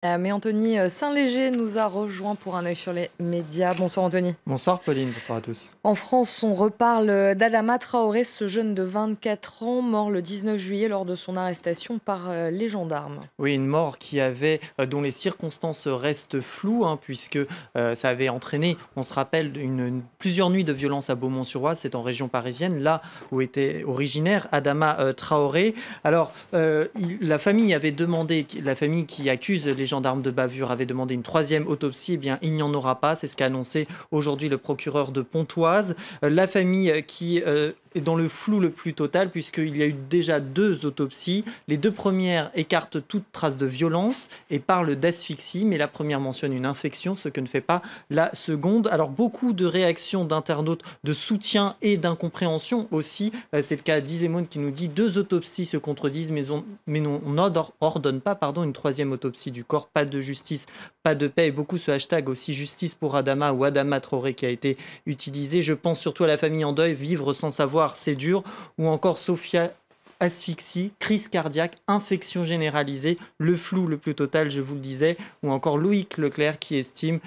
Mais Anthony Saint-Léger nous a rejoint pour un œil sur les médias. Bonsoir Anthony. Bonsoir Pauline, bonsoir à tous. En France, on reparle d'Adama Traoré, ce jeune de 24 ans, mort le 19 juillet lors de son arrestation par les gendarmes. Oui, une mort dont les circonstances restent floues, puisque ça avait entraîné, on se rappelle, plusieurs nuits de violence à Beaumont-sur-Oise, c'est en région parisienne, là où était originaire Adama Traoré. Alors, la famille qui accuse les gendarmes de bavure avait demandé une troisième autopsie. Eh bien, il n'y en aura pas, c'est ce qu'a annoncé aujourd'hui le procureur de Pontoise. La famille qui est dans le flou le plus total, puisqu'il y a eu déjà 2 autopsies. Les 2 premières écartent toute trace de violence et parlent d'asphyxie, mais la première mentionne une infection, ce que ne fait pas la seconde. Alors, beaucoup de réactions d'internautes de soutien et d'incompréhension aussi. C'est le cas d'Isémone qui nous dit 2 autopsies se contredisent, mais on n'ordonne pas une troisième autopsie du corps. Pas de justice, pas de paix. Et beaucoup ce hashtag aussi justice pour Adama ou Adama Traoré qui a été utilisé. Je pense surtout à la famille en deuil, vivre sans savoir c'est dur, ou encore Sophia, asphyxie, crise cardiaque, infection généralisée, le flou le plus total, je vous le disais, ou encore Loïc Leclerc qui estime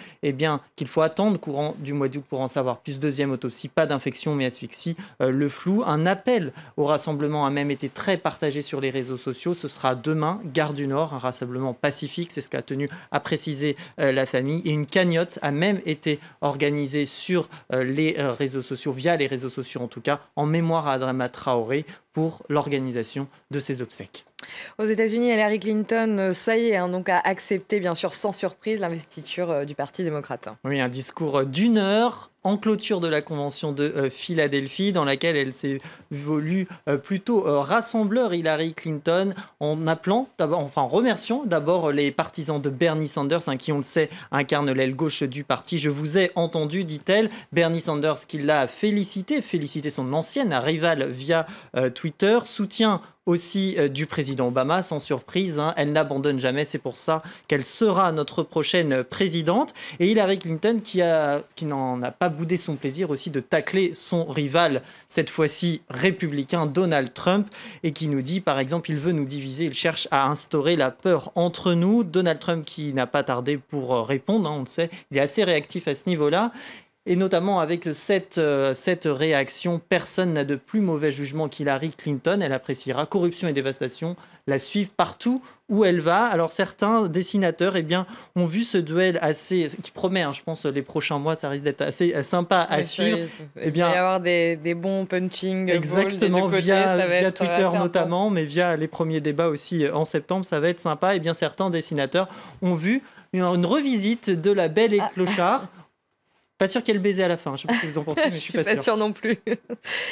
qu'il faut attendre courant du mois d'août pour en savoir plus. Deuxième autopsie, pas d'infection mais asphyxie, le flou. Un appel au rassemblement a même été très partagé sur les réseaux sociaux. Ce sera demain, Gare du Nord, un rassemblement pacifique, c'est ce qu'a tenu à préciser la famille. Et une cagnotte a même été organisée sur les réseaux sociaux, via les réseaux sociaux en tout cas, en mémoire à Adama Traoré, pour l'organisation de ses obsèques. Aux États-Unis, Hillary Clinton, ça y est, donc a accepté, bien sûr, sans surprise, l'investiture du Parti démocrate. Oui, un discours d'1 heure en clôture de la convention de Philadelphie, dans laquelle elle s'est voulue plutôt rassembleur, Hillary Clinton, en remerciant d'abord les partisans de Bernie Sanders, qui, on le sait, incarne l'aile gauche du parti. Je vous ai entendu, dit-elle. Bernie Sanders qui l'a félicité son ancienne rivale via Twitter, soutien aussi du président Obama, sans surprise, elle n'abandonne jamais, c'est pour ça qu'elle sera notre prochaine présidente. Et Hillary Clinton qui n'en a pas boudé son plaisir aussi de tacler son rival, cette fois-ci républicain, Donald Trump, et qui nous dit par exemple il veut nous diviser, il cherche à instaurer la peur entre nous. Donald Trump qui n'a pas tardé pour répondre, on le sait, il est assez réactif à ce niveau-là. Et notamment avec cette réaction, personne n'a de plus mauvais jugement qu'Hillary Clinton. Elle appréciera corruption et dévastation, la suivent partout où elle va. Alors certains dessinateurs ont vu ce duel qui promet, je pense, les prochains mois, ça risque d'être assez sympa à suivre. Il va y avoir des bons punching exactement, balls des deux côtés, via Twitter notamment, mais via les premiers débats aussi en septembre, ça va être sympa. Certains dessinateurs ont vu une revisite de La Belle et le Clochard. Pas sûr qu'elle baisait à la fin, je ne sais pas ce que vous en pensez, mais je suis pas sûr non plus.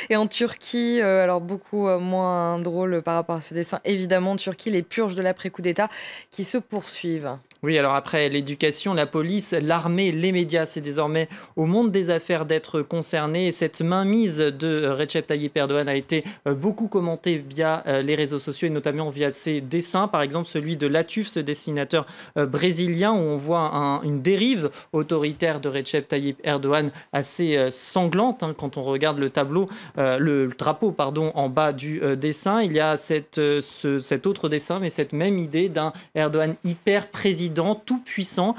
Et en Turquie, alors beaucoup moins drôle par rapport à ce dessin, évidemment, en Turquie, les purges de l'après-coup d'État qui se poursuivent. Oui, alors après l'éducation, la police, l'armée, les médias, c'est désormais au monde des affaires d'être concerné. Et cette mainmise de Recep Tayyip Erdogan a été beaucoup commentée via les réseaux sociaux et notamment via ses dessins. Par exemple, celui de Latuf, ce dessinateur brésilien, où on voit une dérive autoritaire de Recep Tayyip Erdogan assez sanglante. Quand on regarde le drapeau en bas du dessin, il y a cet autre dessin, mais cette même idée d'un Erdogan hyper président, tout puissant,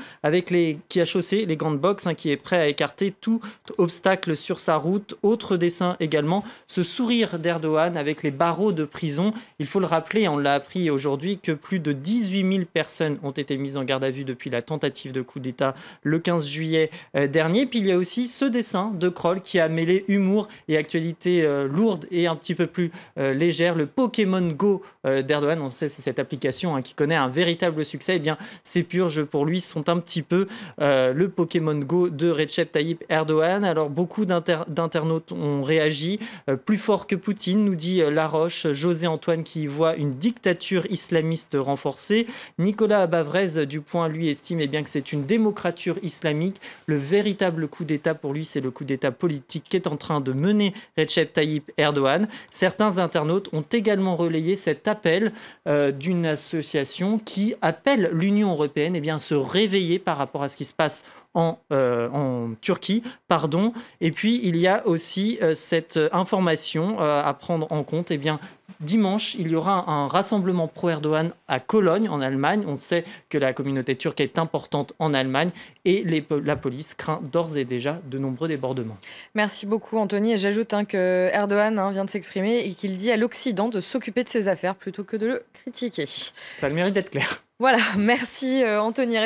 qui a chaussé les grandes boxes, qui est prêt à écarter tout obstacle sur sa route. Autre dessin également, ce sourire d'Erdogan avec les barreaux de prison. Il faut le rappeler, on l'a appris aujourd'hui, que plus de 18 000 personnes ont été mises en garde à vue depuis la tentative de coup d'État le 15 juillet dernier. Puis il y a aussi ce dessin de Kroll qui a mêlé humour et actualité lourde et un petit peu plus légère. Le Pokémon Go d'Erdogan, on sait, c'est cette application qui connaît un véritable succès. Ces purges pour lui sont un petit peu le Pokémon Go de Recep Tayyip Erdogan. Alors beaucoup d'internautes ont réagi. Plus fort que Poutine, nous dit Laroche. José Antoine qui voit une dictature islamiste renforcée. Nicolas Bavrez du Point, lui, estime que c'est une démocrature islamique. Le véritable coup d'État pour lui, c'est le coup d'État politique qu'est en train de mener Recep Tayyip Erdogan. Certains internautes ont également relayé cet appel d'une association qui appelle l'Union européenne européenne se réveiller par rapport à ce qui se passe en Turquie. Et puis, il y a aussi cette information à prendre en compte. Dimanche, il y aura un rassemblement pro-Erdogan à Cologne, en Allemagne. On sait que la communauté turque est importante en Allemagne et la police craint d'ores et déjà de nombreux débordements. Merci beaucoup, Anthony. Et j'ajoute que Erdogan vient de s'exprimer et qu'il dit à l'Occident de s'occuper de ses affaires plutôt que de le critiquer. Ça a le mérite d'être clair. Voilà, merci Anthony.